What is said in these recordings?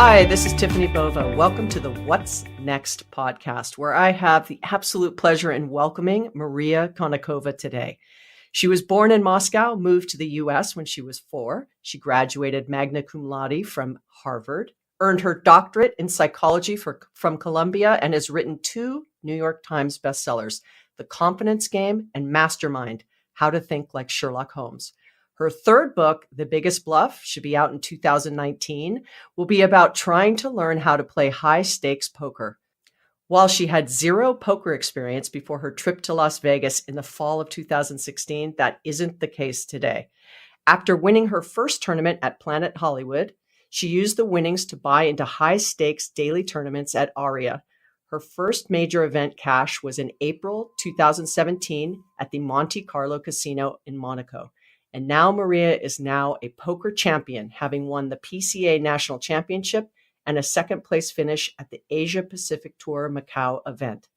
Hi, this is Tiffani Bova. Welcome to the What's Next podcast, where I have the absolute pleasure in welcoming Maria Konnikova today. She was born in Moscow, moved to the U.S. when she was 4. She graduated magna cum laude from Harvard, earned her doctorate in psychology from Columbia, and has written 2 New York Times bestsellers, The Confidence Game and Mastermind, How to Think Like Sherlock Holmes. Her third book, The Biggest Bluff, should be out in 2019, will be about trying to learn how to play high-stakes poker. While she had 0 poker experience before her trip to Las Vegas in the fall of 2016, that isn't the case today. After winning her first tournament at Planet Hollywood, she used the winnings to buy into high-stakes daily tournaments at Aria. Her first major event cash was in April 2017 at the Monte Carlo Casino in Monaco. And now Maria is now a poker champion, having won the PCA National Championship and a second place finish at the Asia Pacific Tour Macau event.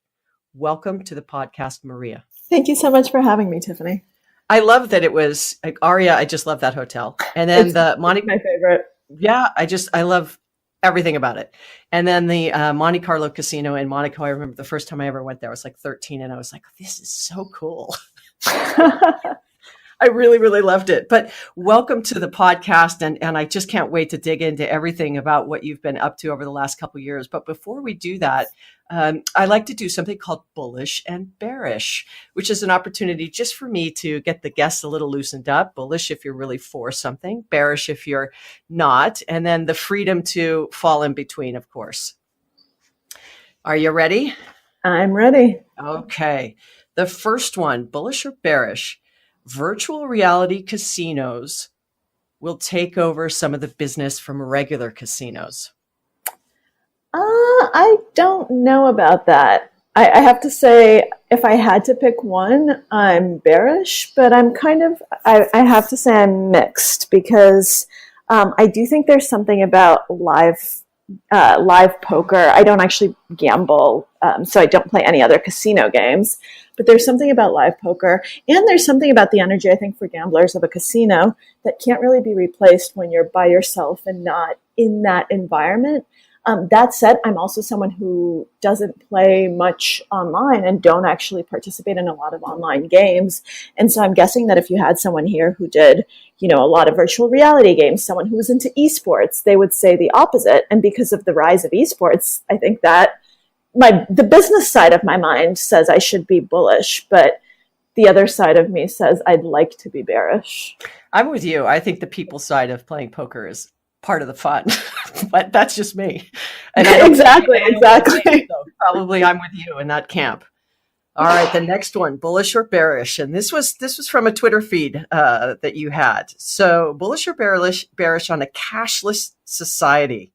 Welcome to the podcast, Maria. Thank you so much for having me, Tiffani. I love that it was like Aria. I just love that hotel. And then the Monte, my favorite. Yeah, I love everything about it. And then the Monte Carlo Casino in Monaco. I remember the first time I ever went there, I was like 13 and I was like, this is so cool. I really, really loved it. But welcome to the podcast. And I just can't wait to dig into everything about what you've been up to over the last couple of years. But before we do that, I like to do something called bullish and bearish, which is an opportunity just for me to get the guests a little loosened up. Bullish if you're really for something, bearish if you're not, and then the freedom to fall in between, of course. Are you ready? I'm ready. Okay. The first one, bullish or bearish. Virtual reality casinos will take over some of the business from regular casinos. I don't know about that. I have to say, if I had to pick one, I'm bearish, but I have to say I'm mixed because I do think there's something about live poker. I don't actually gamble, so I don't play any other casino games. But there's something about live poker, and there's something about the energy, I think, for gamblers of a casino that can't really be replaced when you're by yourself and not in that environment. That said, I'm also someone who doesn't play much online and don't actually participate in a lot of online games. And so I'm guessing that if you had someone here who did, a lot of virtual reality games, someone who was into esports, they would say the opposite. And because of the rise of esports, I think that the business side of my mind says I should be bullish, but the other side of me says I'd like to be bearish. I'm with you. I think the people side of playing poker is part of the fun, but that's just me. And exactly. So probably I'm with you in that camp. All right, the next one, bullish or bearish, and this was from a Twitter feed that you had. So, bullish or bearish on a cashless society?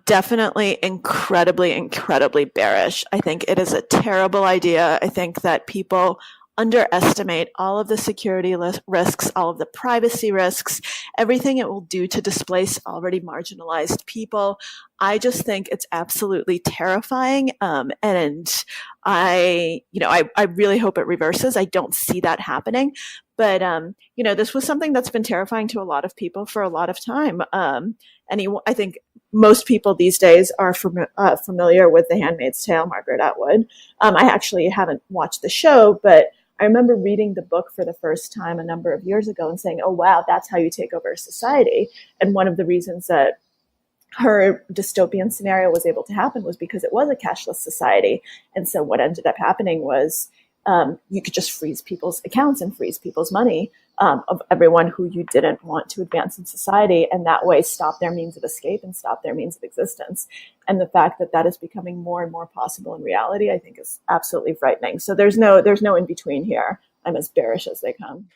Definitely incredibly bearish. I think it is a terrible idea. I think that people underestimate all of the security risks, all of the privacy risks, everything it will do to displace already marginalized people. I just think it's absolutely terrifying. And I really hope it reverses. I don't see that happening. But, this was something that's been terrifying to a lot of people for a lot of time. I think most people these days are familiar with The Handmaid's Tale, Margaret Atwood. I actually haven't watched the show, but I remember reading the book for the first time a number of years ago and saying, oh, wow, that's how you take over a society. And one of the reasons that her dystopian scenario was able to happen was because it was a cashless society. And so what ended up happening was you could just freeze people's accounts and freeze people's money of everyone who you didn't want to advance in society, and that way stop their means of escape and stop their means of existence. And the fact that that is becoming more and more possible in reality, I think, is absolutely frightening. So there's no in between here. I'm as bearish as they come.